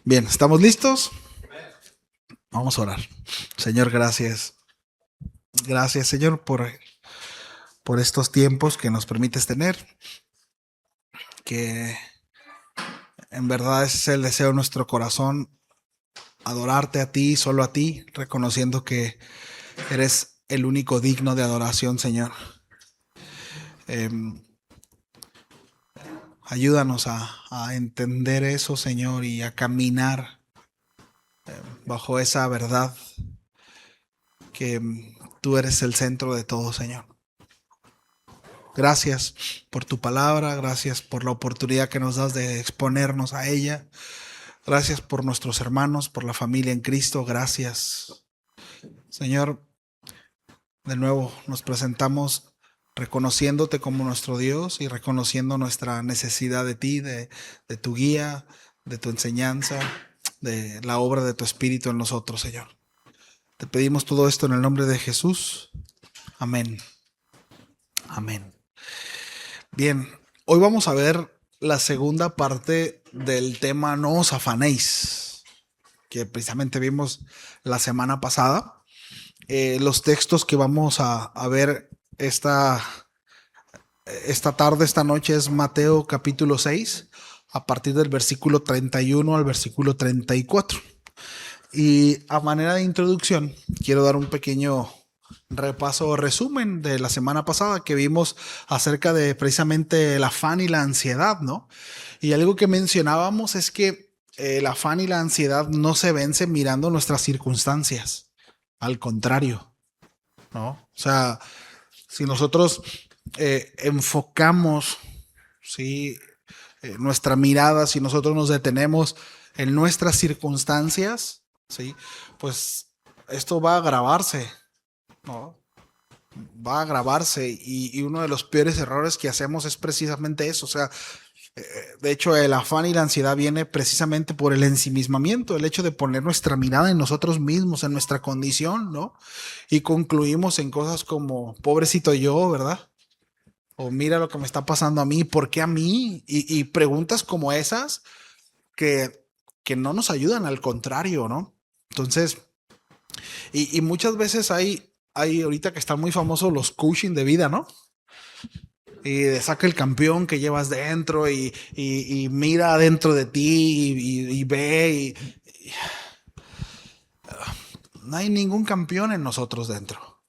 Bien, ¿estamos listos? Vamos a orar. Señor, gracias. Gracias, Señor, por estos tiempos que nos permites tener, que en verdad ese es el deseo de nuestro corazón, adorarte a ti, solo a ti, reconociendo que eres el único digno de adoración, Señor. Eh, Ayúdanos a entender eso, Señor, y a caminar bajo esa verdad que tú eres el centro de todo, Señor. Gracias por tu palabra, gracias por la oportunidad que nos das de exponernos a ella. Gracias por nuestros hermanos, por la familia en Cristo. Gracias, Señor. De nuevo nos presentamos reconociéndote como nuestro Dios y reconociendo nuestra necesidad de ti, de tu guía, de tu enseñanza, de la obra de tu Espíritu en nosotros, Señor. Te pedimos todo esto en el nombre de Jesús. Amén. Amén. Bien, hoy vamos a ver la segunda parte del tema No os afanéis, que precisamente vimos la semana pasada. Los textos que vamos a ver esta tarde, esta noche, es Mateo capítulo 6, a partir del versículo 31 al versículo 34. Y a manera de introducción, quiero dar un pequeño repaso o resumen de la semana pasada que vimos acerca de precisamente el afán y la ansiedad, ¿no? Y algo que mencionábamos es que el afán y la ansiedad no se vence mirando nuestras circunstancias, al contrario, ¿no? O sea, si nosotros enfocamos, ¿sí? Nuestra mirada, si nosotros nos detenemos en nuestras circunstancias, ¿sí? Pues esto va a agravarse, ¿no? Va a agravarse y uno de los peores errores que hacemos es precisamente eso. O sea, de hecho, el afán y la ansiedad viene precisamente por el ensimismamiento, el hecho de poner nuestra mirada en nosotros mismos, en nuestra condición, ¿no? Y concluimos en cosas como, pobrecito yo, ¿verdad? O mira lo que me está pasando a mí, ¿por qué a mí? Y preguntas como esas que no nos ayudan, al contrario, ¿no? Entonces, y muchas veces hay ahorita que están muy famosos los coaching de vida, ¿no? Y saca el campeón que llevas dentro y mira dentro de ti y ve no hay ningún campeón en nosotros dentro.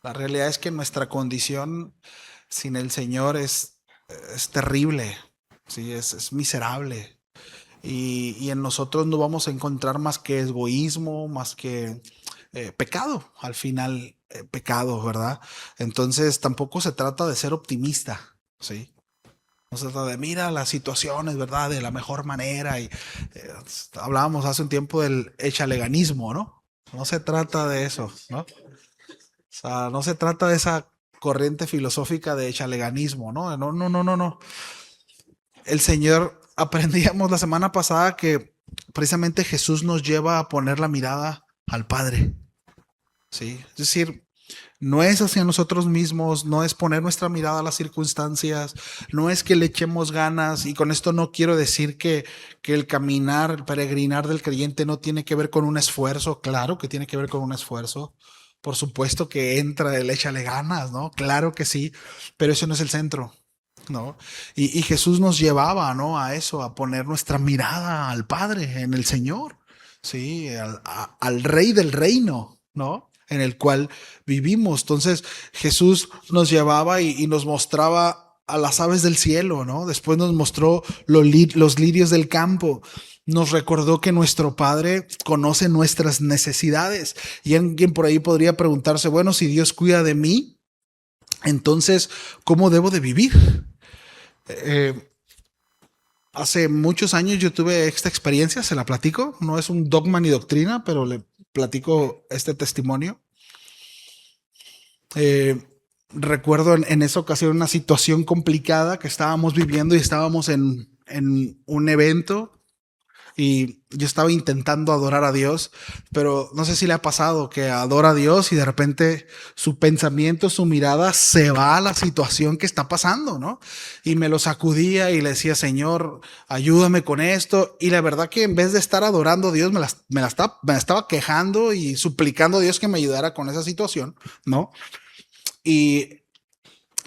La realidad es que nuestra condición sin el Señor es terrible, ¿sí? Es miserable. Y en nosotros no vamos a encontrar más que egoísmo, más que pecado, al final pecado, ¿verdad? Entonces tampoco se trata de ser optimista, ¿sí? No se trata de mira las situaciones, ¿verdad? De la mejor manera. Y hablábamos hace un tiempo del echaleganismo, ¿no? No se trata de eso, ¿no? O sea, no se trata de esa corriente filosófica de echaleganismo, ¿no? No, no, no, no, no. El Señor, aprendíamos la semana pasada que precisamente Jesús nos lleva a poner la mirada al Padre, ¿sí? Es decir, no es hacia nosotros mismos, no es poner nuestra mirada a las circunstancias, no es que le echemos ganas, y con esto no quiero decir que el caminar, el peregrinar del creyente no tiene que ver con un esfuerzo. Claro que tiene que ver con un esfuerzo, por supuesto que entra el échale ganas, ¿no? Claro que sí, pero eso no es el centro, ¿no? Y Jesús nos llevaba, ¿no? A eso, a poner nuestra mirada al Padre, en el Señor, ¿sí? Al Rey del reino, ¿no? En el cual vivimos. Entonces Jesús nos llevaba y nos mostraba a las aves del cielo, ¿no? Después nos mostró los lirios del campo. Nos recordó que nuestro Padre conoce nuestras necesidades. Y alguien por ahí podría preguntarse, bueno, si Dios cuida de mí, entonces, ¿cómo debo de vivir? Eh, Hace muchos años yo tuve esta experiencia, se la platico. No es un dogma ni doctrina, pero le platico este testimonio. Eh, Recuerdo en esa ocasión una situación complicada que estábamos viviendo y estábamos en un evento. y yo estaba intentando adorar a Dios, pero no sé si le ha pasado que adora a Dios y de repente su pensamiento, su mirada se va a la situación que está pasando, ¿no? Y me lo sacudía y le decía, Señor, ayúdame con esto. Y la verdad que en vez de estar adorando a Dios, me la estaba quejando y suplicando a Dios que me ayudara con esa situación, ¿no? Y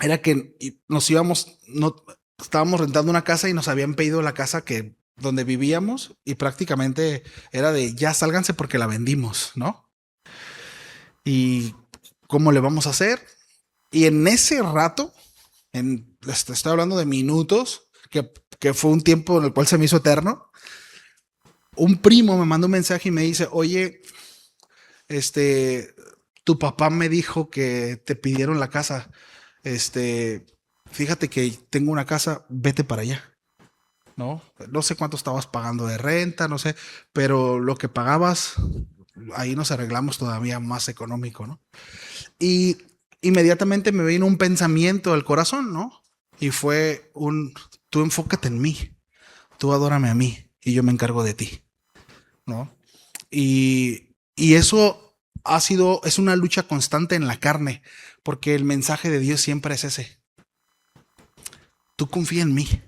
era que nos íbamos, no, estábamos rentando una casa y nos habían pedido la casa donde vivíamos y prácticamente era de ya sálganse porque la vendimos, ¿no? Y cómo le vamos a hacer. Y en ese rato, estoy hablando de minutos, que fue un tiempo en el cual se me hizo eterno. Un primo me manda un mensaje y me dice, oye, este, tu papá me dijo que te pidieron la casa. Fíjate que tengo una casa, vete para allá. ¿No? No sé cuánto estabas pagando de renta, no sé, pero lo que pagabas, ahí nos arreglamos todavía más económico, ¿no? Y inmediatamente me vino un pensamiento al corazón, ¿no? Y fue tú enfócate en mí, tú adórame a mí y yo me encargo de ti, ¿no? Y eso es una lucha constante en la carne, porque el mensaje de Dios siempre es ese. Tú confía en mí,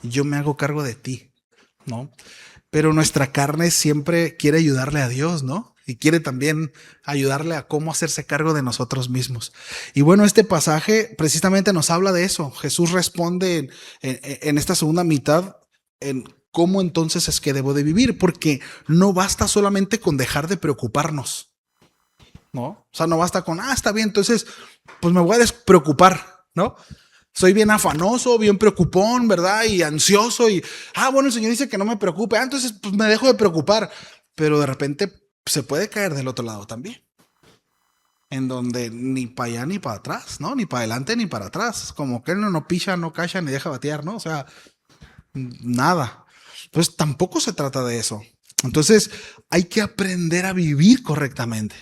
yo me hago cargo de ti, ¿no? Pero nuestra carne siempre quiere ayudarle a Dios, ¿no? Y quiere también ayudarle a cómo hacerse cargo de nosotros mismos. Y bueno, este pasaje precisamente nos habla de eso. Jesús responde en esta segunda mitad en cómo entonces es que debo de vivir, porque no basta solamente con dejar de preocuparnos, ¿no? O sea, no basta con, está bien, entonces, pues me voy a despreocupar, ¿no? Soy bien afanoso, bien preocupón, ¿verdad? Y ansioso y, bueno, el Señor dice que no me preocupe, entonces pues me dejo de preocupar. Pero de repente se puede caer del otro lado también, en donde ni para allá ni para atrás, ¿no? Ni para adelante ni para atrás. Como que no picha, no cacha ni deja batear, ¿no? O sea, nada. Entonces tampoco se trata de eso. Entonces hay que aprender a vivir correctamente.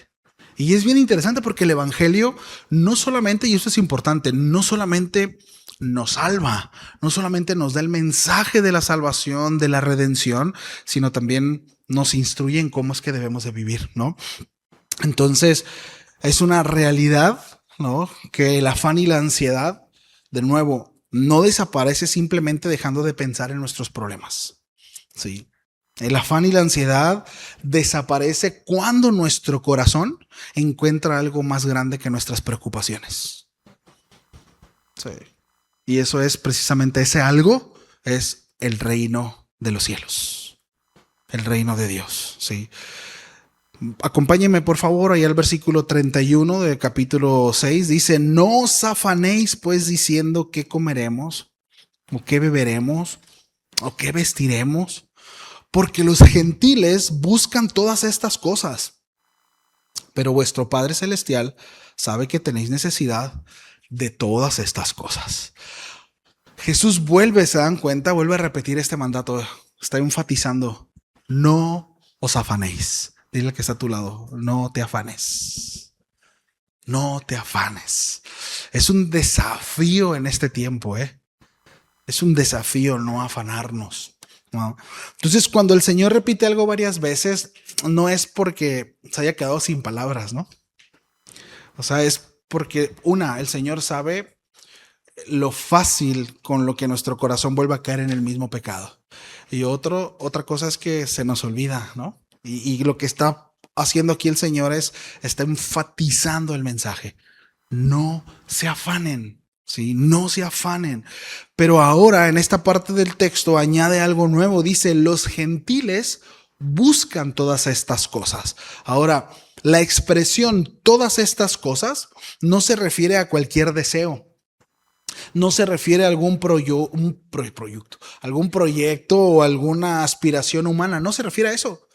Y es bien interesante porque el Evangelio no solamente, y esto es importante, no solamente nos salva, no solamente nos da el mensaje de la salvación, de la redención, sino también nos instruye en cómo es que debemos de vivir, ¿no? Entonces, es una realidad, ¿no? Que el afán y la ansiedad, de nuevo, no desaparece simplemente dejando de pensar en nuestros problemas, ¿sí? El afán y la ansiedad desaparece cuando nuestro corazón encuentra algo más grande que nuestras preocupaciones. Sí. Y eso es precisamente ese algo, es el reino de los cielos, el reino de Dios. Sí. Acompáñenme por favor ahí al versículo 31 del capítulo 6. Dice, no os afanéis pues diciendo qué comeremos, o qué beberemos, o qué vestiremos, porque los gentiles buscan todas estas cosas, pero vuestro Padre Celestial sabe que tenéis necesidad de todas estas cosas. Jesús se dan cuenta, vuelve a repetir este mandato, está enfatizando, no os afanéis. Dile al que está a tu lado, no te afanes. No te afanes. Es un desafío en este tiempo, Es un desafío no afanarnos, ¿no? Entonces, cuando el Señor repite algo varias veces, no es porque se haya quedado sin palabras, ¿no? O sea, es porque, el Señor sabe lo fácil con lo que nuestro corazón vuelve a caer en el mismo pecado. Y otra cosa es que se nos olvida, ¿no? Y lo que está haciendo aquí el Señor está enfatizando el mensaje. No se afanen, ¿sí? No se afanen. Pero ahora en esta parte del texto añade algo nuevo. Dice, los gentiles buscan todas estas cosas. Ahora, la expresión todas estas cosas no se refiere a cualquier deseo. No se refiere a algún algún proyecto o alguna aspiración humana. No se refiere a eso.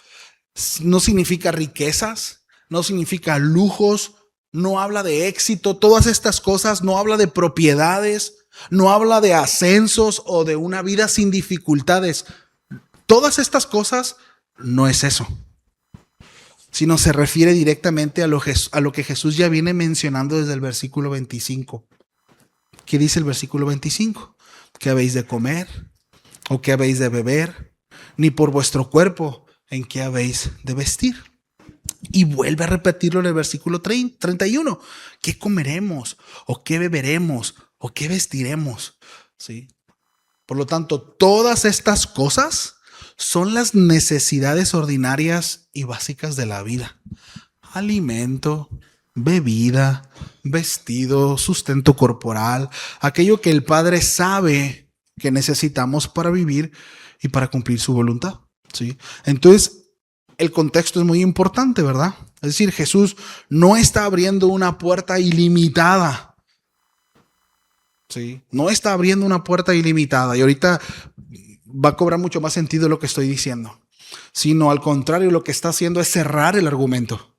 No significa riquezas, no significa lujos, no habla de éxito, todas estas cosas, no habla de propiedades, no habla de ascensos o de una vida sin dificultades. Todas estas cosas no es eso, sino se refiere directamente a lo que Jesús ya viene mencionando desde el versículo 25. ¿Qué dice el versículo 25? ¿Qué habéis de comer? ¿O qué habéis de beber? ni por vuestro cuerpo en qué habéis de vestir. Y vuelve a repetirlo en el versículo 31. ¿Qué comeremos? ¿O qué beberemos? ¿O qué vestiremos? ¿Sí? Por lo tanto, todas estas cosas son las necesidades ordinarias y básicas de la vida. Alimento, bebida, vestido, sustento corporal, aquello que el Padre sabe que necesitamos para vivir y para cumplir su voluntad. ¿Sí? Entonces, el contexto es muy importante, ¿verdad? Es decir, Jesús no está abriendo una puerta ilimitada. ¿Sí? No está abriendo una puerta ilimitada. Y ahorita va a cobrar mucho más sentido lo que estoy diciendo. Sino al contrario, lo que está haciendo es cerrar el argumento.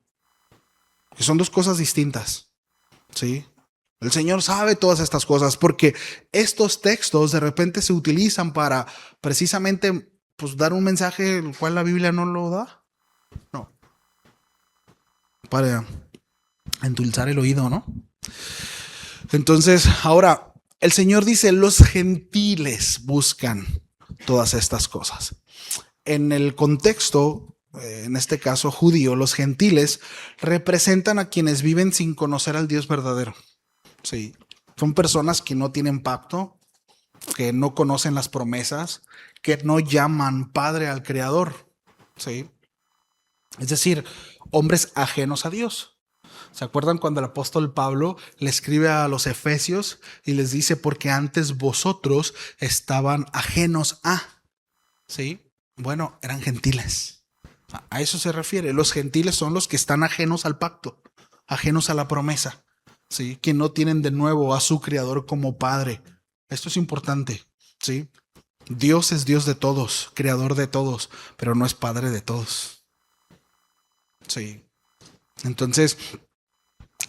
Que son dos cosas distintas. ¿Sí? El Señor sabe todas estas cosas porque estos textos de repente se utilizan para precisamente pues, dar un mensaje el cual la Biblia no lo da. No. Para endulzar el oído, ¿no? Entonces, ahora, el Señor dice, los gentiles buscan todas estas cosas. En el contexto, en este caso judío, los gentiles representan a quienes viven sin conocer al Dios verdadero. Sí. Son personas que no tienen pacto, que no conocen las promesas, que no llaman Padre al Creador. Sí. Es decir, hombres ajenos a Dios. ¿Se acuerdan cuando el apóstol Pablo le escribe a los efesios y les dice, porque antes vosotros estaban ajenos a? ¿Sí? Bueno, eran gentiles. A eso se refiere. Los gentiles son los que están ajenos al pacto, ajenos a la promesa, ¿sí? Que no tienen de nuevo a su Creador como Padre. Esto es importante, ¿sí? Dios es Dios de todos, Creador de todos, pero no es Padre de todos. Sí. Entonces,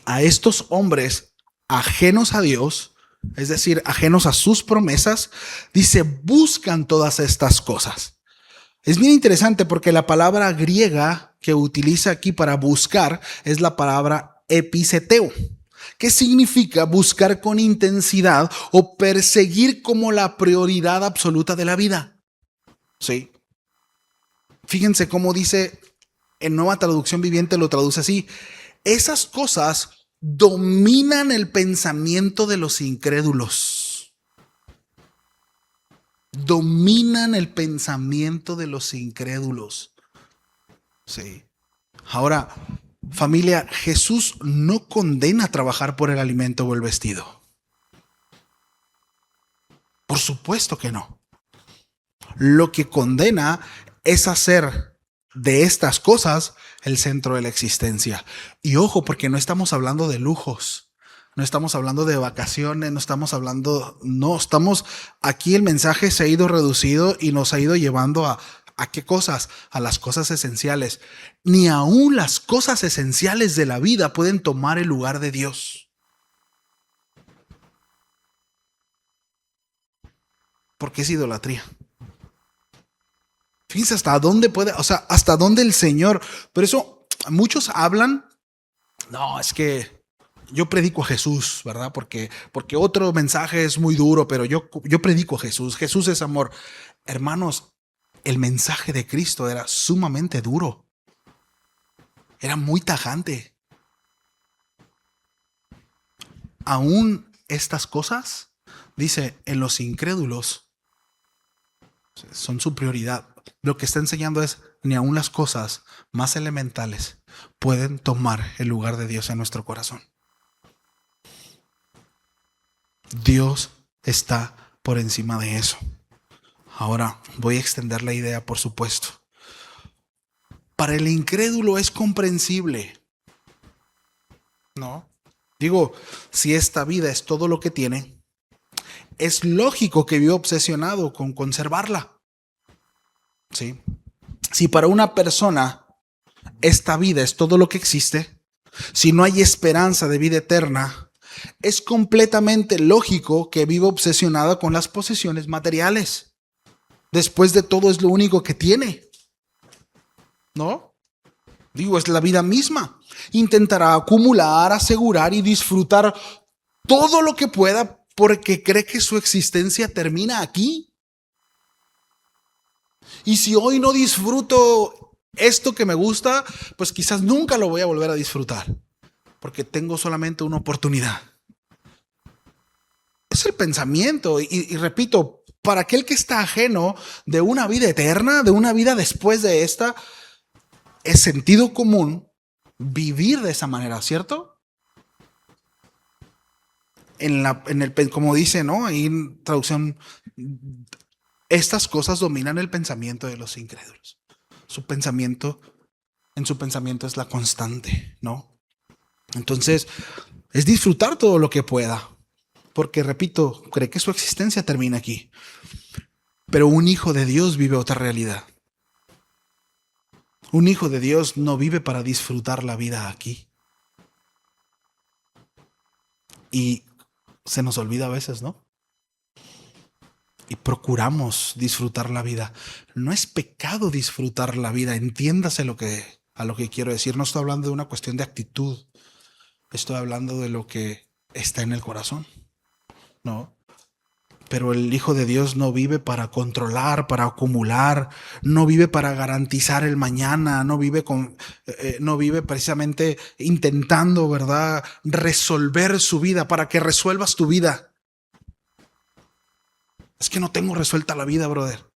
a estos hombres ajenos a Dios, es decir, ajenos a sus promesas, dice, buscan todas estas cosas. Es bien interesante porque la palabra griega que utiliza aquí para buscar es la palabra episeteo, que significa buscar con intensidad o perseguir como la prioridad absoluta de la vida. Sí. Fíjense cómo dice en Nueva Traducción Viviente, lo traduce así. Esas cosas dominan el pensamiento de los incrédulos. Dominan el pensamiento de los incrédulos. Sí. Ahora, familia, Jesús no condena trabajar por el alimento o el vestido. Por supuesto que no. Lo que condena es hacer de estas cosas el centro de la existencia. Y ojo, porque no estamos hablando de lujos, no estamos hablando de vacaciones, no estamos aquí el mensaje se ha ido reducido y nos ha ido llevando ¿a qué cosas? A las cosas esenciales. Ni aún las cosas esenciales de la vida pueden tomar el lugar de Dios. Porque es idolatría. Fíjense hasta dónde puede, hasta dónde el Señor. Por eso muchos hablan, no, es que yo predico a Jesús, ¿verdad? Porque otro mensaje es muy duro, pero yo predico a Jesús. Jesús es amor. Hermanos, el mensaje de Cristo era sumamente duro. Era muy tajante. Aún estas cosas, dice, en los incrédulos son su prioridad. Lo que está enseñando es, ni aún las cosas más elementales pueden tomar el lugar de Dios en nuestro corazón. Dios está por encima de eso. Ahora voy a extender la idea, por supuesto. Para el incrédulo es comprensible, ¿no? Digo, si esta vida es todo lo que tiene, es lógico que viva obsesionado con conservarla. ¿Sí? Si para una persona esta vida es todo lo que existe, si no hay esperanza de vida eterna, es completamente lógico que viva obsesionada con las posesiones materiales. Después de todo es lo único que tiene, ¿no? Digo, es la vida misma. Intentará acumular, asegurar y disfrutar todo lo que pueda porque cree que su existencia termina aquí. Y si hoy no disfruto esto que me gusta, pues quizás nunca lo voy a volver a disfrutar, porque tengo solamente una oportunidad. Es el pensamiento. Y repito, para aquel que está ajeno de una vida eterna, de una vida después de esta, es sentido común vivir de esa manera, ¿cierto? Como dice, ¿no? Ahí en traducción, estas cosas dominan el pensamiento de los incrédulos. En su pensamiento es la constante, ¿no? Entonces, es disfrutar todo lo que pueda. Porque, repito, cree que su existencia termina aquí. Pero un hijo de Dios vive otra realidad. Un hijo de Dios no vive para disfrutar la vida aquí. Y se nos olvida a veces, ¿no? Y procuramos disfrutar la vida. No es pecado disfrutar la vida. Entiéndase a lo que quiero decir. No estoy hablando de una cuestión de actitud. Estoy hablando de lo que está en el corazón, ¿no? Pero el Hijo de Dios no vive para controlar, para acumular, no vive para garantizar el mañana, no vive precisamente intentando, ¿verdad?, resolver su vida, para que resuelvas tu vida. Es que no tengo resuelta la vida, brother.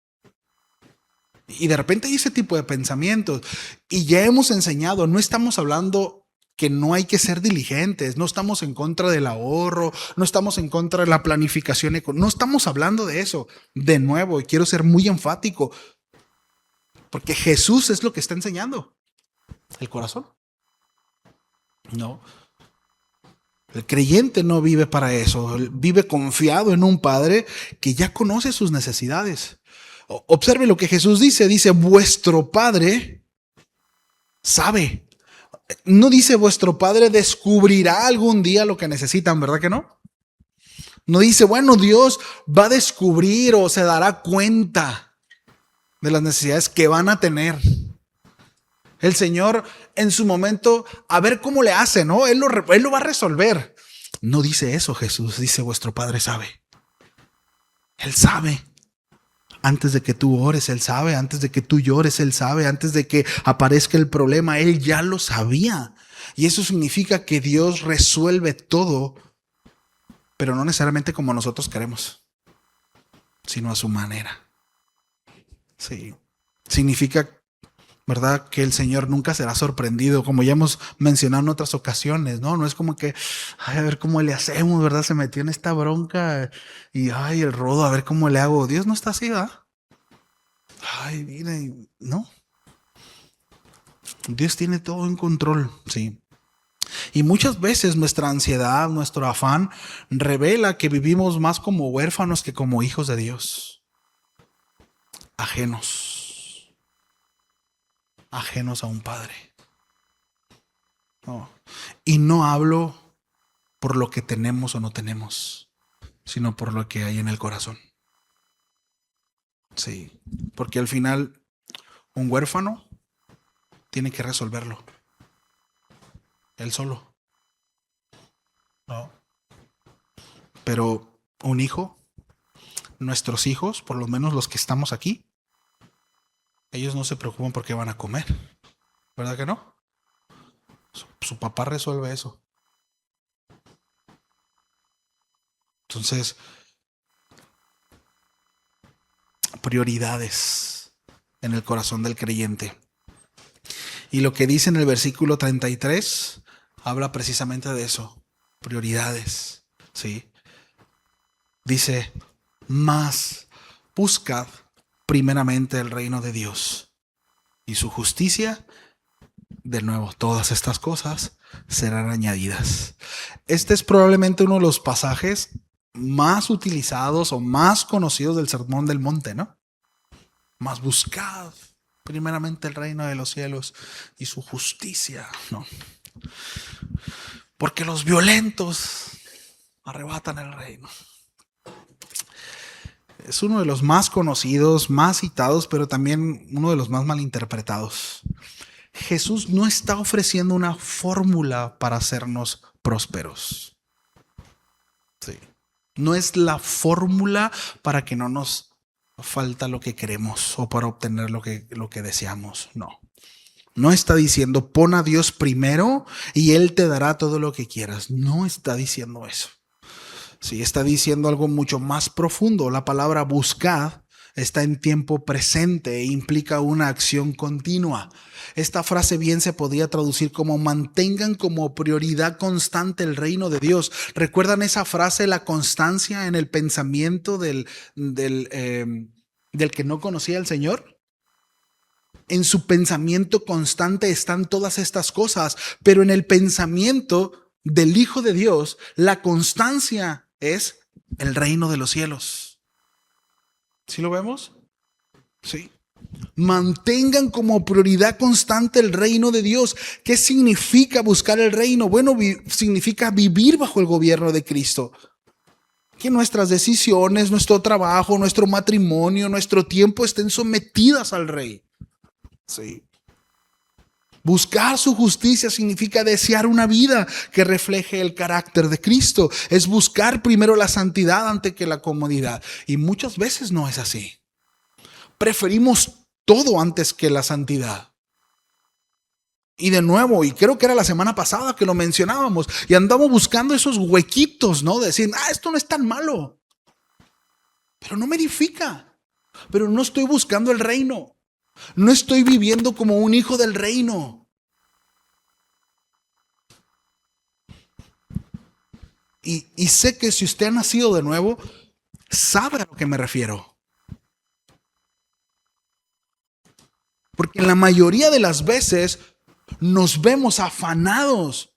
Y de repente hay ese tipo de pensamientos. Y ya hemos enseñado, no estamos hablando que no hay que ser diligentes, no estamos en contra del ahorro, no estamos en contra de la planificación económica, no estamos hablando de eso. De nuevo, y quiero ser muy enfático, porque Jesús es lo que está enseñando. El corazón. No. El creyente no vive para eso, vive confiado en un Padre que ya conoce sus necesidades. Observe lo que Jesús dice, vuestro Padre sabe. No dice vuestro Padre descubrirá algún día lo que necesitan, ¿verdad que no? No dice, bueno, Dios va a descubrir o se dará cuenta de las necesidades que van a tener. El Señor en su momento, a ver cómo le hace, ¿no? Él lo va a resolver. No dice eso Jesús, dice vuestro Padre sabe. Él sabe. Antes de que tú ores, Él sabe. Antes de que tú llores, Él sabe. Antes de que aparezca el problema, Él ya lo sabía. Y eso significa que Dios resuelve todo, pero no necesariamente como nosotros queremos, sino a su manera. Sí. Significa, ¿verdad?, que el Señor nunca será sorprendido, como ya hemos mencionado en otras ocasiones, ¿no? No es como que, ay, a ver cómo le hacemos, ¿verdad? Se metió en esta bronca y, ay, el rodo, a ver cómo le hago. Dios no está así, ¿verdad? Ay, mire, no. Dios tiene todo en control, sí. Y muchas veces nuestra ansiedad, nuestro afán, revela que vivimos más como huérfanos que como hijos de Dios. Ajenos a un Padre. No. Y no hablo por lo que tenemos o no tenemos, sino por lo que hay en el corazón. Sí, porque al final un huérfano tiene que resolverlo él solo. No. Pero un hijo, nuestros hijos, por lo menos los que estamos aquí, ellos no se preocupan por qué van a comer, ¿verdad que no? Su papá resuelve eso. Entonces, prioridades en el corazón del creyente. Y lo que dice en el versículo 33 habla precisamente de eso. Prioridades, ¿sí? Dice, mas buscad primeramente el reino de Dios y su justicia. De nuevo, todas estas cosas serán añadidas. Este es probablemente uno de los pasajes más utilizados o más conocidos del Sermón del Monte, ¿no? Mas buscad primeramente el reino de los cielos y su justicia, ¿no? Porque los violentos arrebatan el reino. Es uno de los más conocidos, más citados, pero también uno de los más malinterpretados. Jesús no está ofreciendo una fórmula para hacernos prósperos. Sí. No es la fórmula para que no nos falta lo que queremos o para obtener lo que deseamos. No. No está diciendo pon a Dios primero y Él te dará todo lo que quieras. No está diciendo eso. Sí, está diciendo algo mucho más profundo. La palabra buscad está en tiempo presente e implica una acción continua. Esta frase bien se podría traducir como mantengan como prioridad constante el reino de Dios. ¿Recuerdan esa frase, la constancia en el pensamiento del que no conocía al Señor? En su pensamiento constante están todas estas cosas, pero en el pensamiento del Hijo de Dios, la constancia es el reino de los cielos. ¿Sí lo vemos? Sí. Mantengan como prioridad constante el reino de Dios. ¿Qué significa buscar el reino? Bueno, significa vivir bajo el gobierno de Cristo. Que nuestras decisiones, nuestro trabajo, nuestro matrimonio, nuestro tiempo estén sometidas al Rey. Sí. Buscar su justicia significa desear una vida que refleje el carácter de Cristo. Es buscar primero la santidad antes que la comodidad. Y muchas veces no es así. Preferimos todo antes que la santidad. Y de nuevo, y creo que era la semana pasada que lo mencionábamos, y andamos buscando esos huequitos, ¿no? De decir, esto no es tan malo. Pero no me edifica. Pero no estoy buscando el reino. No estoy viviendo como un hijo del reino. Y sé que si usted ha nacido de nuevo, sabe a lo que me refiero. Porque en la mayoría de las veces nos vemos afanados,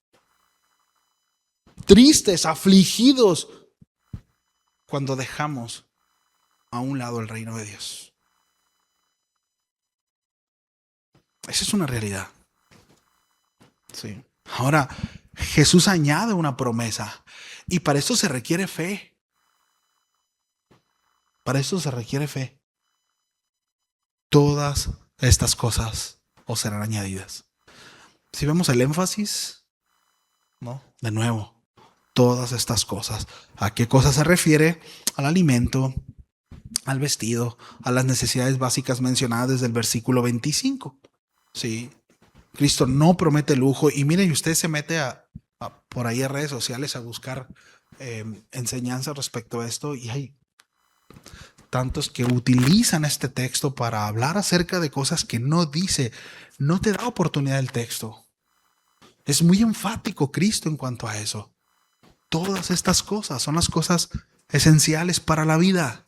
tristes, afligidos, cuando dejamos a un lado el reino de Dios. Esa es una realidad. Sí. Ahora, Jesús añade una promesa. Y para eso se requiere fe. Para eso se requiere fe. Todas estas cosas os serán añadidas. Si vemos el énfasis, ¿no? De nuevo, todas estas cosas. ¿A qué cosa se refiere? Al alimento, al vestido, a las necesidades básicas mencionadas desde el versículo 25. Sí. Cristo no promete lujo. Y miren, usted se mete por ahí a redes sociales a buscar enseñanzas respecto a esto, y hay tantos que utilizan este texto para hablar acerca de cosas que no dice. No te da oportunidad el texto. Es muy enfático Cristo en cuanto a eso. Todas estas cosas son las cosas esenciales para la vida.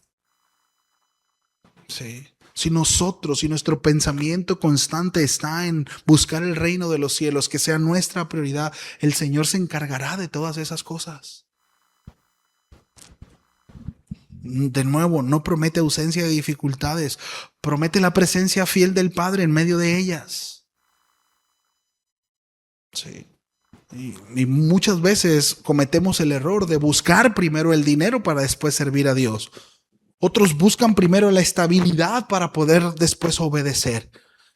Sí. Si nuestro pensamiento constante está en buscar el reino de los cielos, que sea nuestra prioridad, el Señor se encargará de todas esas cosas. De nuevo, no promete ausencia de dificultades, promete la presencia fiel del Padre en medio de ellas. Sí. Y muchas veces cometemos el error de buscar primero el dinero para después servir a Dios. Otros buscan primero la estabilidad para poder después obedecer.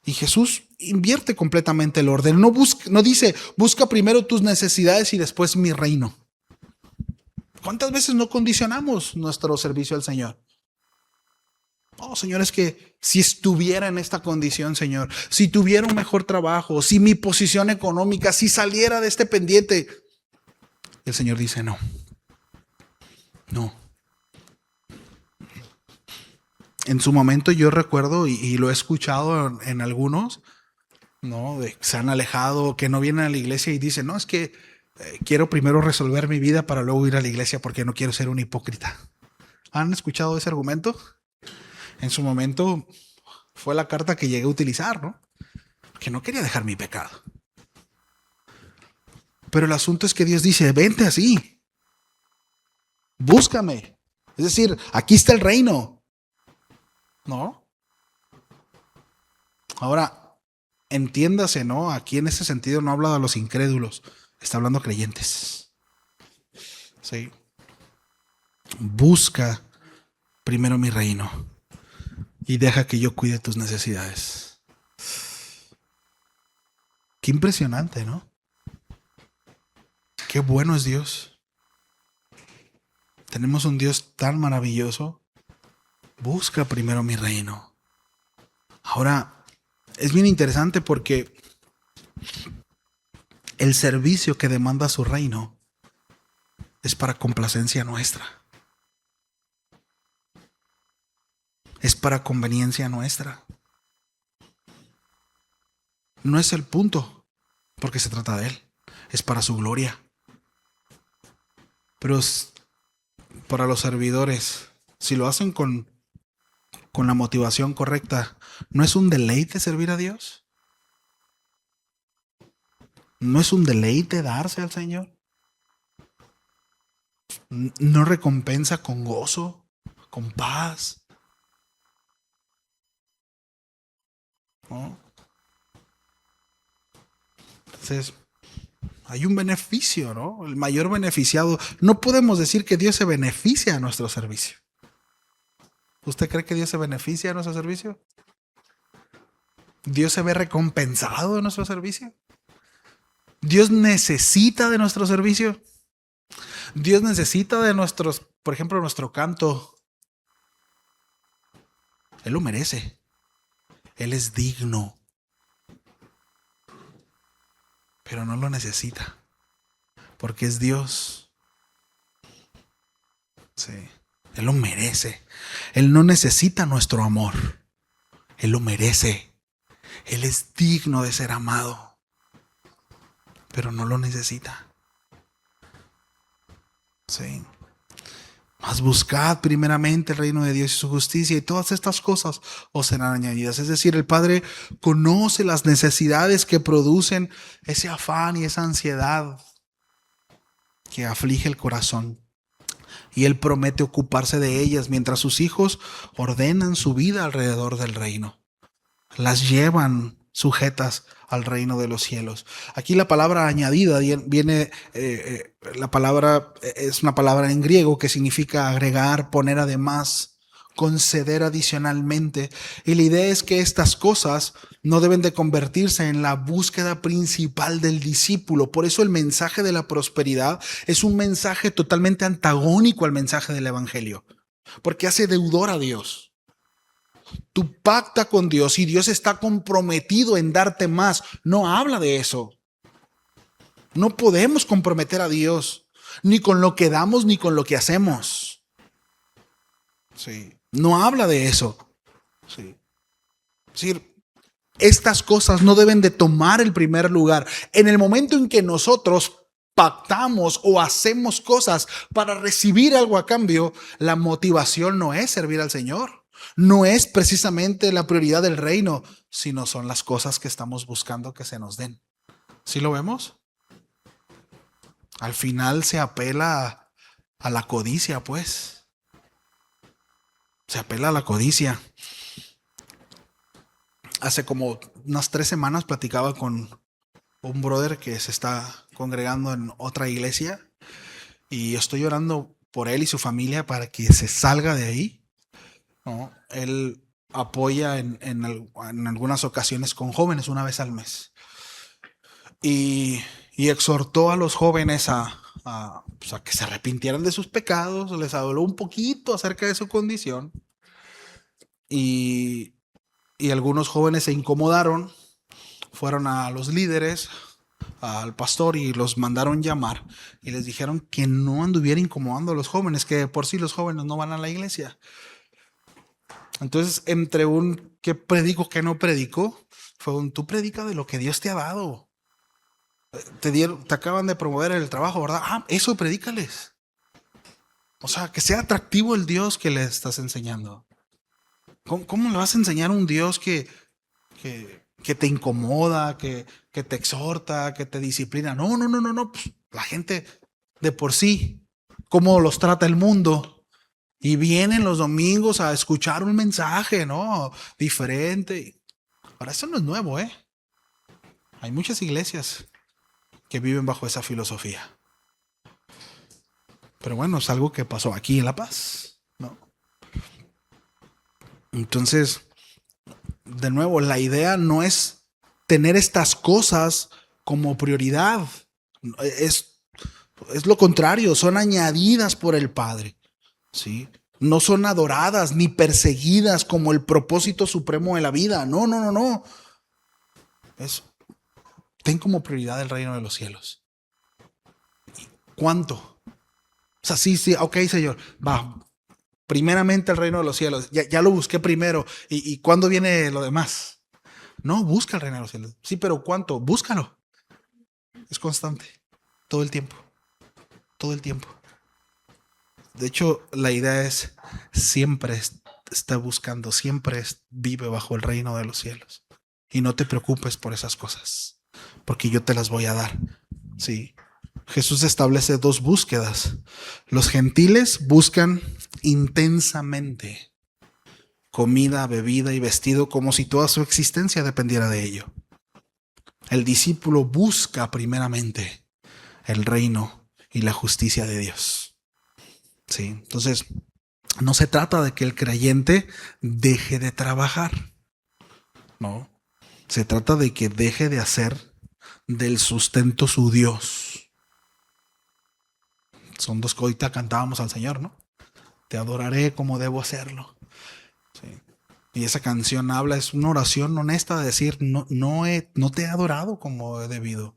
Y Jesús invierte completamente el orden. No dice, busca primero tus necesidades y después mi reino. ¿Cuántas veces no condicionamos nuestro servicio al Señor? Oh, Señor, es que si estuviera en esta condición, Señor, si tuviera un mejor trabajo, si mi posición económica, si saliera de este pendiente. El Señor dice, no. En su momento yo recuerdo, y lo he escuchado en algunos, ¿no? De que se han alejado, que no vienen a la iglesia y dicen, no, es que quiero primero resolver mi vida para luego ir a la iglesia porque no quiero ser un hipócrita. ¿Han escuchado ese argumento? En su momento fue la carta que llegué a utilizar, ¿no? Que no quería dejar mi pecado. Pero el asunto es que Dios dice, vente así, búscame. Es decir, aquí está el reino, ¿no? Ahora, entiéndase, ¿no? Aquí en ese sentido no habla de los incrédulos, está hablando a creyentes. Sí. Busca primero mi reino y deja que yo cuide tus necesidades. Qué impresionante, ¿no? Qué bueno es Dios. Tenemos un Dios tan maravilloso, Busca primero mi reino. Ahora, es bien interesante porque el servicio que demanda su reino es para complacencia nuestra. Es para conveniencia nuestra. No es el punto, porque se trata de Él. Es para su gloria. Pero es para los servidores, si lo hacen con la motivación correcta, ¿no es un deleite servir a Dios? ¿No es un deleite darse al Señor? ¿No recompensa con gozo, con paz? ¿No? Entonces, hay un beneficio, ¿no? El mayor beneficiado. No podemos decir que Dios se beneficia a nuestro servicio. ¿Usted cree que Dios se beneficia a nuestro servicio? ¿Dios se ve recompensado de nuestro servicio? ¿Dios necesita de nuestro servicio? ¿Dios necesita de nuestros, por ejemplo, nuestro canto? Él lo merece. Él es digno. Pero no lo necesita. Porque es Dios. Sí. Él lo merece. Él no necesita nuestro amor. Él lo merece. Él es digno de ser amado. Pero no lo necesita. Sí. Mas buscad primeramente el reino de Dios y su justicia, y todas estas cosas os serán añadidas. Es decir, el Padre conoce las necesidades que producen ese afán y esa ansiedad que aflige el corazón. Y Él promete ocuparse de ellas mientras sus hijos ordenan su vida alrededor del reino. Las llevan sujetas al reino de los cielos. Aquí la palabra añadida viene, la palabra es una palabra en griego que significa agregar, poner además, conceder adicionalmente. Y la idea es que estas cosas no deben de convertirse en la búsqueda principal del discípulo. Por eso el mensaje de la prosperidad es un mensaje totalmente antagónico al mensaje del evangelio, porque hace deudor a Dios. Tú pacta con Dios y Dios está comprometido en darte más. No habla de eso. No podemos comprometer a Dios ni con lo que damos ni con lo que hacemos. Sí. No habla de eso. Sí. Es decir, estas cosas no deben de tomar el primer lugar. En el momento en que nosotros pactamos o hacemos cosas para recibir algo a cambio, la motivación no es servir al Señor. No es precisamente la prioridad del reino, sino son las cosas que estamos buscando que se nos den. ¿Sí lo vemos? Al final se apela a la codicia, pues. Se apela a la codicia. Hace como unas 3 semanas platicaba con un brother que se está congregando en otra iglesia y estoy orando por él y su familia para que se salga de ahí. ¿No? Él apoya en algunas ocasiones con jóvenes una vez al mes y exhortó a los jóvenes pues a que se arrepintieran de sus pecados. Les habló un poquito acerca de su condición y algunos jóvenes se incomodaron, fueron a los líderes, al pastor, y los mandaron llamar y les dijeron que no anduviera incomodando a los jóvenes, que por sí los jóvenes no van a la iglesia. Entonces, entre un que predico, que no predico, fue un tú predica de lo que Dios te ha dado. Te acaban de promover el trabajo, ¿verdad? Eso predícales. O sea, que sea atractivo el Dios que le estás enseñando. ¿Cómo le vas a enseñar a un Dios que te incomoda, que te exhorta, que te disciplina? No. Pues, la gente de por sí, cómo los trata el mundo. Y vienen los domingos a escuchar un mensaje, ¿no? Diferente. Ahora, eso no es nuevo, ¿eh? Hay muchas iglesias que viven bajo esa filosofía. Pero bueno, es algo que pasó aquí en La Paz, ¿no? Entonces, de nuevo, la idea no es tener estas cosas como prioridad. Es lo contrario, son añadidas por el Padre. ¿Sí? No son adoradas ni perseguidas como el propósito supremo de la vida. No, no, no, no. Ten como prioridad el reino de los cielos. ¿Cuánto? O sea, sí, ok, Señor, va. Primeramente el reino de los cielos. Ya lo busqué primero. ¿Y cuándo viene lo demás? No, busca el reino de los cielos. Sí, pero ¿cuánto? Búscalo. Es constante. Todo el tiempo. Todo el tiempo. De hecho, la idea es siempre está buscando, siempre vive bajo el reino de los cielos. Y no te preocupes por esas cosas, porque yo te las voy a dar. Sí. Jesús establece dos búsquedas. Los gentiles buscan intensamente comida, bebida y vestido como si toda su existencia dependiera de ello. El discípulo busca primeramente el reino y la justicia de Dios. Sí, entonces no se trata de que el creyente deje de trabajar. No, se trata de que deje de hacer del sustento su Dios. Son dos cosas. Ahorita cantábamos al Señor, ¿no? Te adoraré como debo hacerlo. Sí. Y esa canción habla, es una oración honesta de decir, no te he adorado como he debido.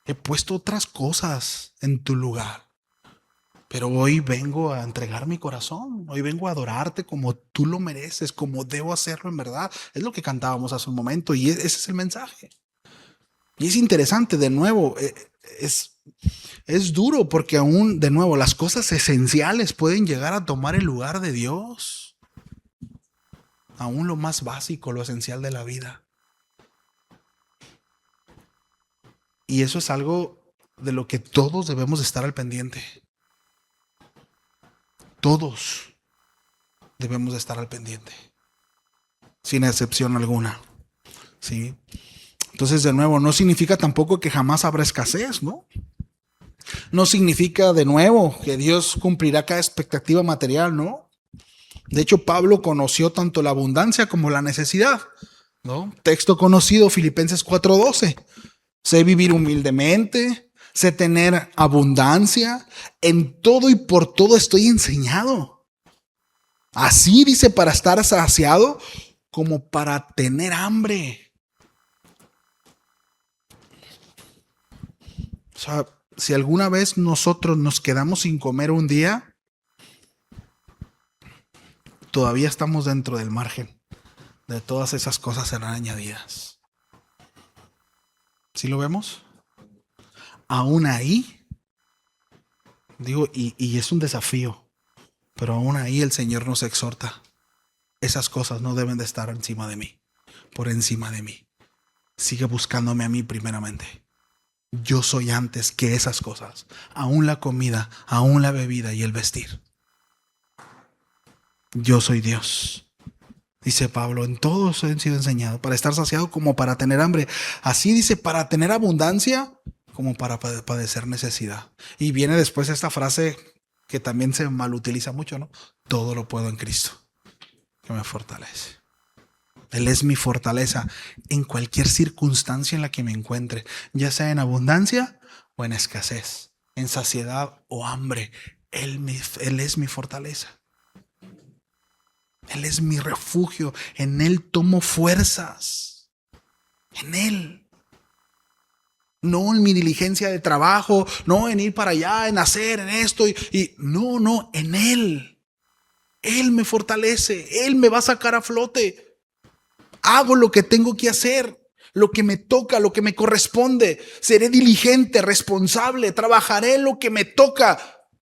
He puesto otras cosas en tu lugar. Pero hoy vengo a entregar mi corazón. Hoy vengo a adorarte como tú lo mereces, como debo hacerlo en verdad. Es lo que cantábamos hace un momento y ese es el mensaje. Y es interesante, de nuevo, es duro porque aún, de nuevo, las cosas esenciales pueden llegar a tomar el lugar de Dios. Aún lo más básico, lo esencial de la vida. Y eso es algo de lo que todos debemos estar al pendiente. Todos debemos estar al pendiente, sin excepción alguna. ¿Sí? Entonces, de nuevo, no significa tampoco que jamás habrá escasez, ¿no? No significa, de nuevo, que Dios cumplirá cada expectativa material, ¿no? De hecho, Pablo conoció tanto la abundancia como la necesidad, ¿no? Texto conocido, Filipenses 4:12. Sé vivir humildemente, sé tener abundancia, en todo y por todo estoy enseñado. Así dice, para estar saciado como para tener hambre. O sea, si alguna vez nosotros nos quedamos sin comer un día, todavía estamos dentro del margen de todas esas cosas serán añadidas. ¿Sí lo vemos? Aún ahí, digo, y es un desafío, pero aún ahí el Señor nos exhorta. Esas cosas no deben de estar encima de mí, por encima de mí. Sigue buscándome a mí primeramente. Yo soy antes que esas cosas, aún la comida, aún la bebida y el vestir. Yo soy Dios. Dice Pablo, en todos han sido enseñados, para estar saciado como para tener hambre. Así dice, para tener abundancia como para padecer necesidad. Y viene después esta frase que también se malutiliza mucho, ¿no? Todo lo puedo en Cristo, que me fortalece. Él es mi fortaleza en cualquier circunstancia en la que me encuentre, ya sea en abundancia o en escasez, en saciedad o hambre. Él es mi fortaleza. Él es mi refugio. En Él tomo fuerzas. En Él. No en mi diligencia de trabajo, no en ir para allá, en hacer, en esto. No, en Él. Él me fortalece. Él me va a sacar a flote. Hago lo que tengo que hacer, lo que me toca, lo que me corresponde. Seré diligente, responsable, trabajaré lo que me toca.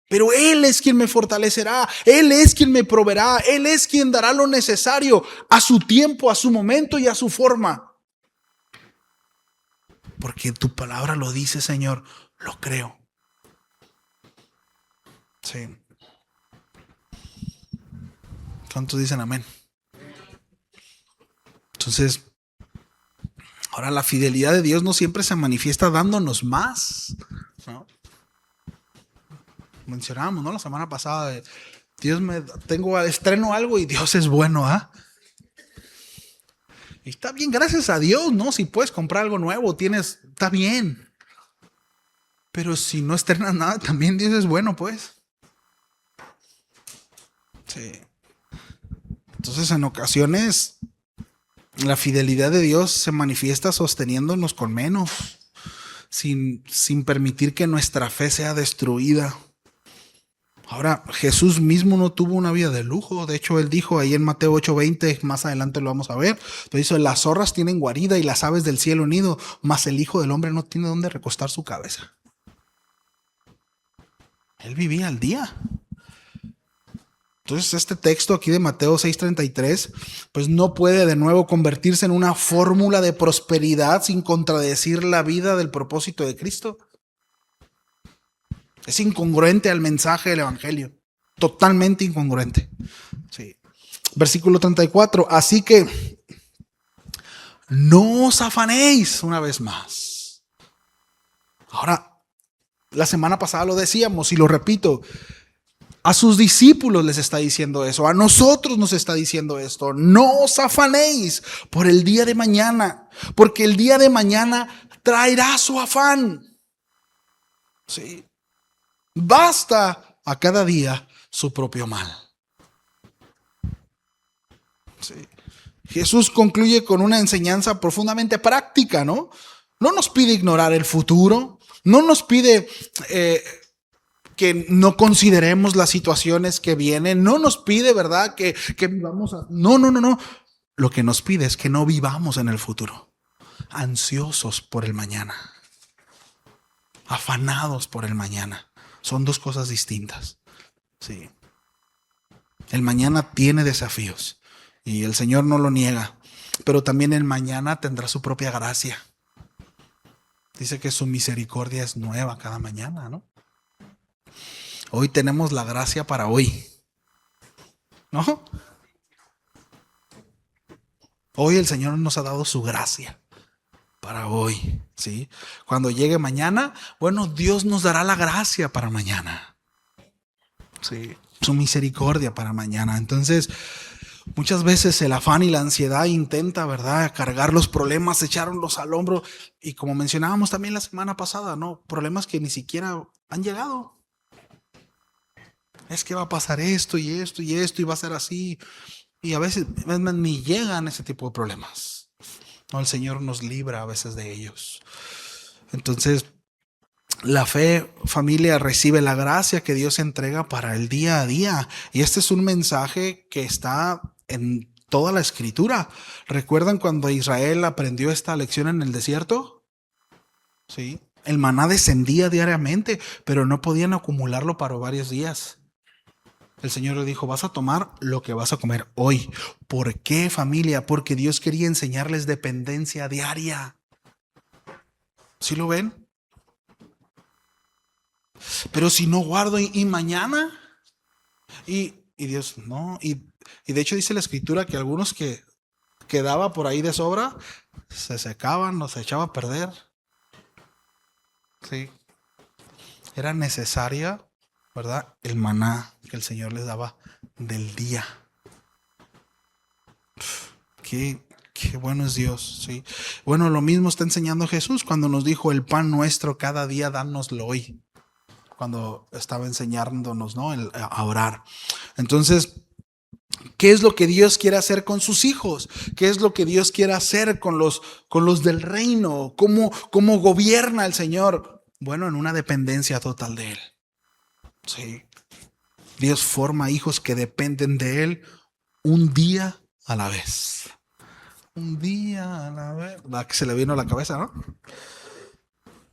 Pero Él es quien me fortalecerá, Él es quien me proveerá, Él es quien dará lo necesario a su tiempo, a su momento y a su forma. Porque tu palabra lo dice, Señor, lo creo. Sí. ¿Cuántos dicen amén? Entonces, ahora la fidelidad de Dios no siempre se manifiesta dándonos más, ¿no? Mencionábamos, ¿no? La semana pasada, estreno algo y Dios es bueno, ¿ah? Y está bien, gracias a Dios, ¿no? Si puedes comprar algo nuevo, está bien. Pero si no estrenas nada, también Dios es bueno, pues. Sí. Entonces, en ocasiones, la fidelidad de Dios se manifiesta sosteniéndonos con menos, sin permitir que nuestra fe sea destruida. Ahora, Jesús mismo no tuvo una vida de lujo. De hecho, él dijo ahí en Mateo 8:20, más adelante lo vamos a ver, pero dice, las zorras tienen guarida y las aves del cielo nido, mas el Hijo del Hombre no tiene dónde recostar su cabeza. Él vivía al día. Entonces, este texto aquí de Mateo 6:33, pues no puede de nuevo convertirse en una fórmula de prosperidad sin contradecir la vida del propósito de Cristo. Es incongruente al mensaje del Evangelio. Totalmente incongruente. Sí. Versículo 34. Así que no os afanéis, una vez más. Ahora, la semana pasada lo decíamos y lo repito. A sus discípulos les está diciendo eso. A nosotros nos está diciendo esto. No os afanéis por el día de mañana, porque el día de mañana traerá su afán. Sí. Basta a cada día su propio mal. Sí. Jesús concluye con una enseñanza profundamente práctica, ¿no? No nos pide ignorar el futuro, no nos pide que no consideremos las situaciones que vienen, no nos pide, ¿verdad? Que vivamos no. Lo que nos pide es que no vivamos en el futuro, ansiosos por el mañana, afanados por el mañana. Son dos cosas distintas. Sí. El mañana tiene desafíos y el Señor no lo niega, pero también el mañana tendrá su propia gracia. Dice que su misericordia es nueva cada mañana, ¿no? Hoy tenemos la gracia para hoy, ¿no? Hoy el Señor nos ha dado su gracia para hoy, ¿sí? Cuando llegue mañana, bueno, Dios nos dará la gracia para mañana, ¿sí? Su misericordia para mañana. Entonces, muchas veces el afán y la ansiedad intenta, ¿verdad?, cargar los problemas, echarlos al hombro. Y como mencionábamos también la semana pasada, ¿no? Problemas que ni siquiera han llegado. Es que va a pasar esto y esto y esto y va a ser así. Y a veces ni llegan ese tipo de problemas. No, el Señor nos libra a veces de ellos. Entonces, la fe, familia, recibe la gracia que Dios entrega para el día a día. Y este es un mensaje que está en toda la escritura. ¿Recuerdan cuando Israel aprendió esta lección en el desierto? Sí. El maná descendía diariamente, pero no podían acumularlo para varios días. El Señor le dijo, vas a tomar lo que vas a comer hoy. ¿Por qué, familia? Porque Dios quería enseñarles dependencia diaria. ¿Sí lo ven? Pero si no guardo y mañana. Y Dios, no. Y de hecho dice la escritura que algunos que quedaba por ahí de sobra, se secaban, los echaba a perder. Sí. Era necesaria, ¿verdad?, el maná que el Señor les daba del día. Qué bueno es Dios, ¿sí? Bueno, lo mismo está enseñando Jesús cuando nos dijo, el pan nuestro cada día, dánoslo hoy. Cuando estaba enseñándonos, ¿no?, a orar. Entonces, ¿qué es lo que Dios quiere hacer con sus hijos? ¿Qué es lo que Dios quiere hacer con los del reino? ¿Cómo gobierna el Señor? Bueno, en una dependencia total de Él. Sí. Dios forma hijos que dependen de Él un día a la vez. Un día a la vez. Va, que se le vino a la cabeza, ¿no?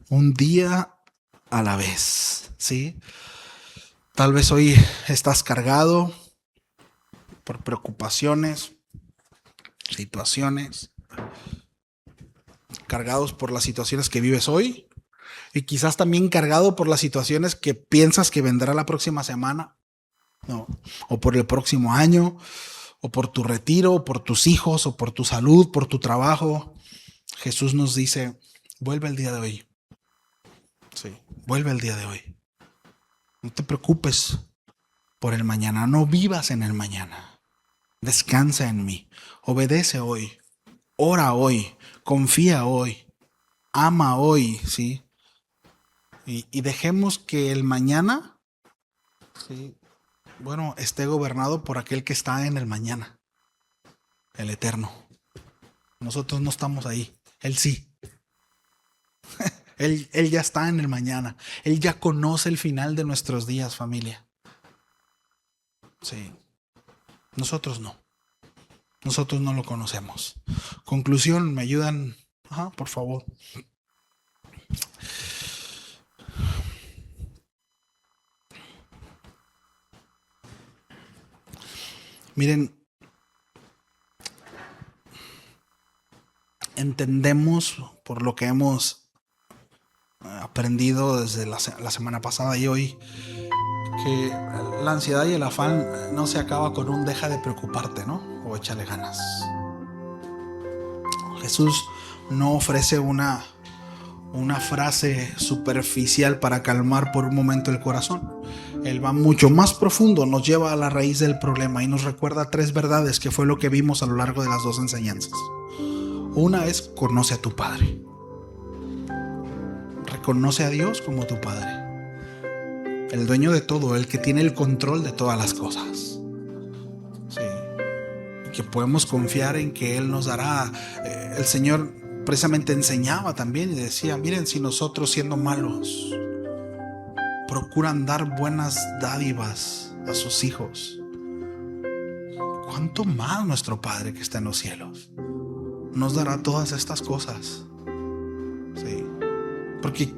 Un día a la vez, ¿sí? Tal vez hoy estás cargado por preocupaciones, situaciones, cargados por las situaciones que vives hoy y quizás también cargado por las situaciones que piensas que vendrá la próxima semana, ¿no?, o por el próximo año, o por tu retiro, o por tus hijos, o por tu salud, por tu trabajo. Jesús nos dice, vuelve el día de hoy. Sí, vuelve el día de hoy. No te preocupes por el mañana, no vivas en el mañana. Descansa en mí, obedece hoy, ora hoy, confía hoy, ama hoy, ¿sí? Y dejemos que el mañana, ¿sí?, Bueno, esté gobernado por aquel que está en el mañana, el eterno. Nosotros no estamos ahí, Él sí. Él ya está en el mañana. Él ya conoce el final de nuestros días, familia. Sí. Nosotros no. Nosotros no lo conocemos. Conclusión, ¿me ayudan? Ajá, por favor. Miren, entendemos por lo que hemos aprendido desde la semana pasada y hoy, que la ansiedad y el afán no se acaba con un deja de preocuparte, ¿no? O échale ganas. Jesús no ofrece una frase superficial para calmar por un momento el corazón. Él va mucho más profundo, nos lleva a la raíz del problema y nos recuerda 3 verdades, que fue lo que vimos a lo largo de las 2 enseñanzas. Una es: conoce a tu Padre. Reconoce a Dios como tu Padre, el dueño de todo, el que tiene el control de todas las cosas. Sí. Que podemos confiar en que Él nos dará. El Señor precisamente enseñaba también y decía: miren, si nosotros, siendo malos, procuran dar buenas dádivas a sus hijos, ¿cuánto más nuestro Padre que está en los cielos nos dará todas estas cosas? Sí. Porque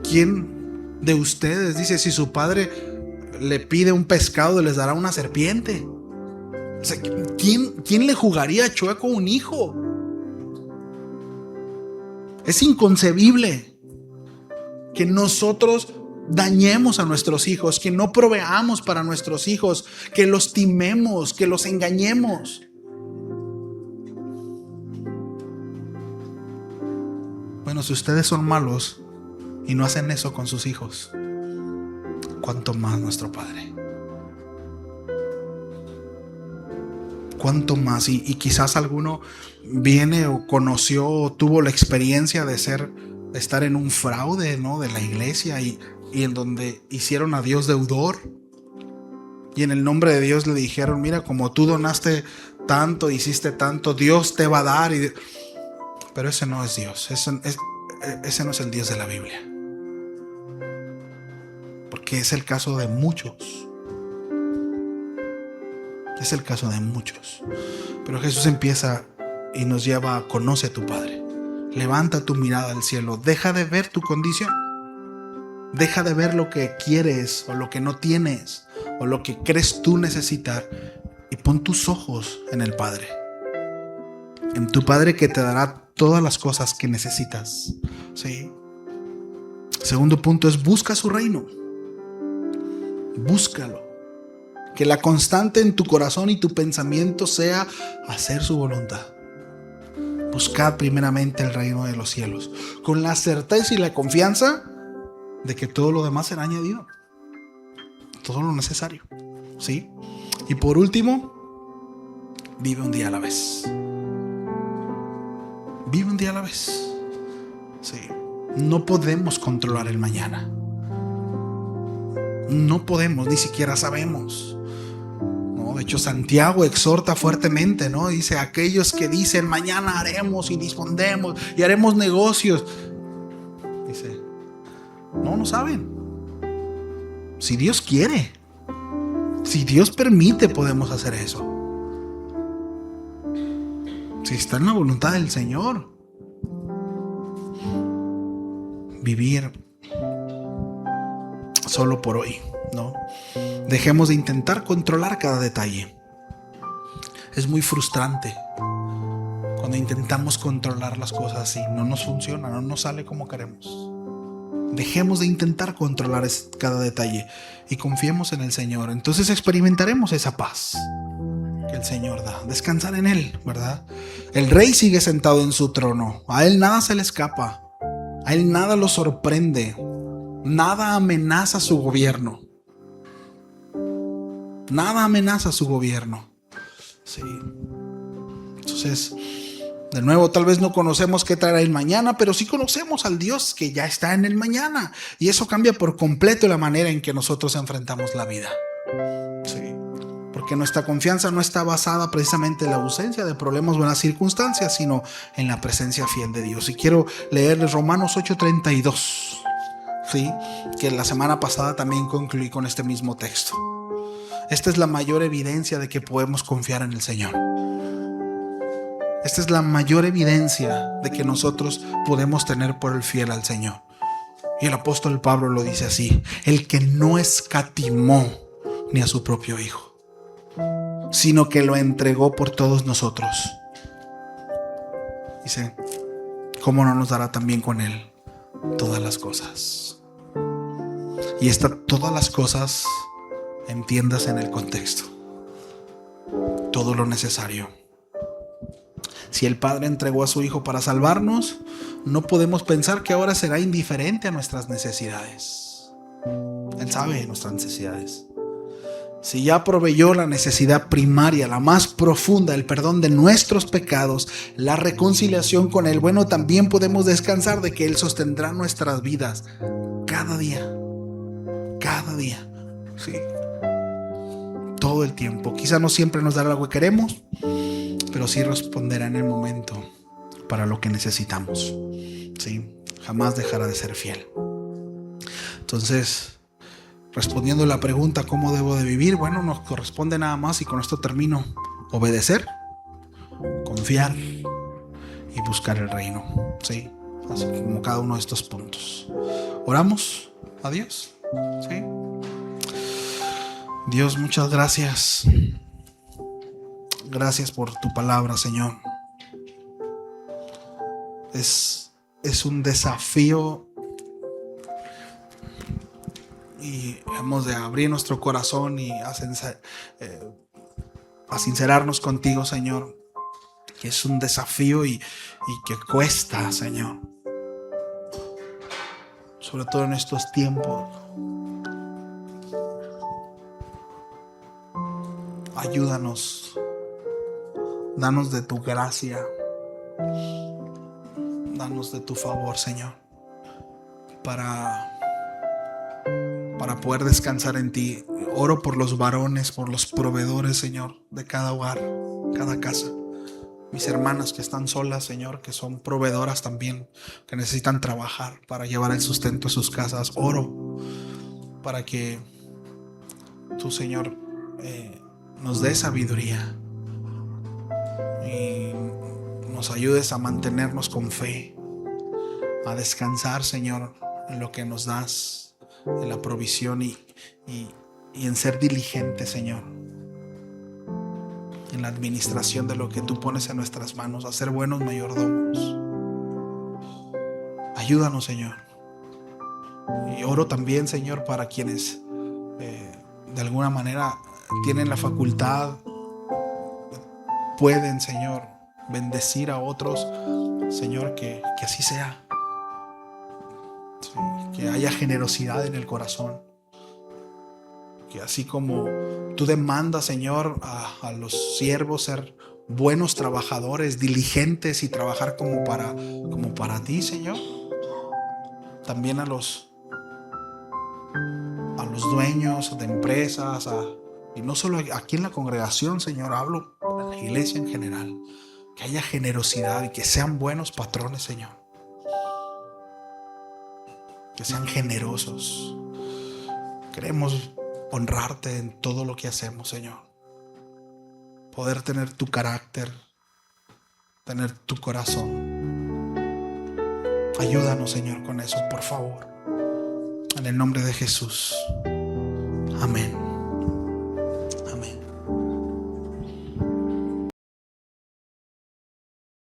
¿quién de ustedes dice, si su padre le pide un pescado, les dará una serpiente? O sea, ¿quién le jugaría chueco a un hijo? Es inconcebible que nosotros dañemos a nuestros hijos, que no proveamos para nuestros hijos, que los timemos, que los engañemos. Bueno, si ustedes son malos y no hacen eso con sus hijos, ¿cuánto más nuestro Padre? ¿Cuánto más? Y quizás alguno viene o conoció o tuvo la experiencia de estar en un fraude, ¿no?, de la iglesia y en donde hicieron a Dios deudor, y en el nombre de Dios le dijeron: mira, como tú donaste tanto, hiciste tanto, Dios te va a dar. Pero ese no es Dios. Ese no es el Dios de la Biblia. Porque es el caso de muchos. Es el caso de muchos. Pero Jesús empieza y nos lleva a: conoce a tu Padre. Levanta tu mirada al cielo. Deja de ver tu condición. Deja de ver lo que quieres o lo que no tienes o lo que crees tú necesitar, y pon tus ojos en el Padre. En tu Padre, que te dará todas las cosas que necesitas. ¿Sí? Segundo punto es: busca su reino. Búscalo. Que la constante en tu corazón y tu pensamiento sea hacer su voluntad. Buscad primeramente el reino de los cielos, con la certeza y la confianza de que todo lo demás será añadido. Todo lo necesario. ¿Sí? Y por último, vive un día a la vez. Vive un día a la vez. Sí. No podemos controlar el mañana. No podemos, ni siquiera sabemos. No, de hecho, Santiago exhorta fuertemente, ¿no? Dice: aquellos que dicen mañana haremos y dispondremos y haremos negocios. Dice: no saben. Si Dios quiere, si Dios permite, podemos hacer eso. Si está en la voluntad del Señor. Vivir solo por hoy, ¿no? Dejemos de intentar controlar cada detalle. Es muy frustrante cuando intentamos controlar las cosas y no nos funciona, no nos sale como queremos. Dejemos de intentar controlar cada detalle y confiemos en el Señor. Entonces experimentaremos esa paz que el Señor da. Descansar en Él, ¿verdad? El Rey sigue sentado en su trono. A Él nada se le escapa. A Él nada lo sorprende. Nada amenaza su gobierno. Nada amenaza su gobierno. Sí. Entonces, de nuevo, tal vez no conocemos qué traerá el mañana, pero sí conocemos al Dios que ya está en el mañana. Y eso cambia por completo la manera en que nosotros enfrentamos la vida. Sí. porque nuestra confianza no está basada precisamente en la ausencia de problemas o en las circunstancias, sino en la presencia fiel de Dios. Y quiero leerles Romanos 8:32, ¿sí? Que la semana pasada también concluí con este mismo texto. Esta es la mayor evidencia de que podemos confiar en el Señor. Esta es la mayor evidencia de que nosotros podemos tener por el fiel al Señor. Y el apóstol Pablo lo dice así: el que no escatimó ni a su propio Hijo, sino que lo entregó por todos nosotros. Dice, ¿cómo no nos dará también con Él todas las cosas? Y todas las cosas, entiendas en el contexto, todo lo necesario. Si el Padre entregó a su Hijo para salvarnos, no podemos pensar que ahora será indiferente a nuestras necesidades. Él sabe nuestras necesidades. Si ya proveyó la necesidad primaria, la más profunda, el perdón de nuestros pecados, la reconciliación con Él, bueno, también podemos descansar de que Él sostendrá nuestras vidas cada día. Cada día. Sí. Todo el tiempo. Quizá no siempre nos dará lo que queremos, pero sí responderá en el momento para lo que necesitamos. ¿Sí? Jamás dejará de ser fiel. Entonces, respondiendo a la pregunta ¿cómo debo de vivir? Bueno, nos corresponde nada más, y con esto termino: obedecer, confiar y buscar el reino. ¿Sí? Así como cada uno de estos puntos. Oramos a Dios. ¿Sí? Dios, muchas gracias. Gracias por tu palabra, Señor. Es un desafío, y hemos de abrir nuestro corazón y a sincerarnos contigo, Señor. Que es un desafío y que cuesta, Señor. Sobre todo en estos tiempos. Ayúdanos. Danos de tu gracia. Danos de tu favor, Señor, para poder descansar en ti. Oro por los varones, por los proveedores, Señor, de cada hogar, cada casa. Mis hermanas que están solas, Señor, que son proveedoras también, que necesitan trabajar para llevar el sustento a sus casas. Oro para que tú, Señor, nos dé sabiduría y nos ayudes a mantenernos con fe, a descansar, Señor, en lo que nos das, en la provisión y en ser diligentes, Señor, en la administración de lo que tú pones en nuestras manos, a ser buenos mayordomos. Ayúdanos, Señor. Y oro también, Señor, para quienes de alguna manera tienen la facultad, pueden, Señor, bendecir a otros, Señor, que así sea. Sí, que haya generosidad en el corazón. Que así como tú demandas, Señor, a los siervos ser buenos trabajadores, diligentes y trabajar como para ti, Señor, también a los dueños de empresas, y no solo aquí en la congregación, Señor, hablo en la iglesia en general, que haya generosidad y que sean buenos patrones, Señor, que sean generosos. Queremos honrarte en todo lo que hacemos, Señor, poder tener tu carácter, tener tu corazón. Ayúdanos, Señor, con eso, por favor, en el nombre de Jesús. Amén.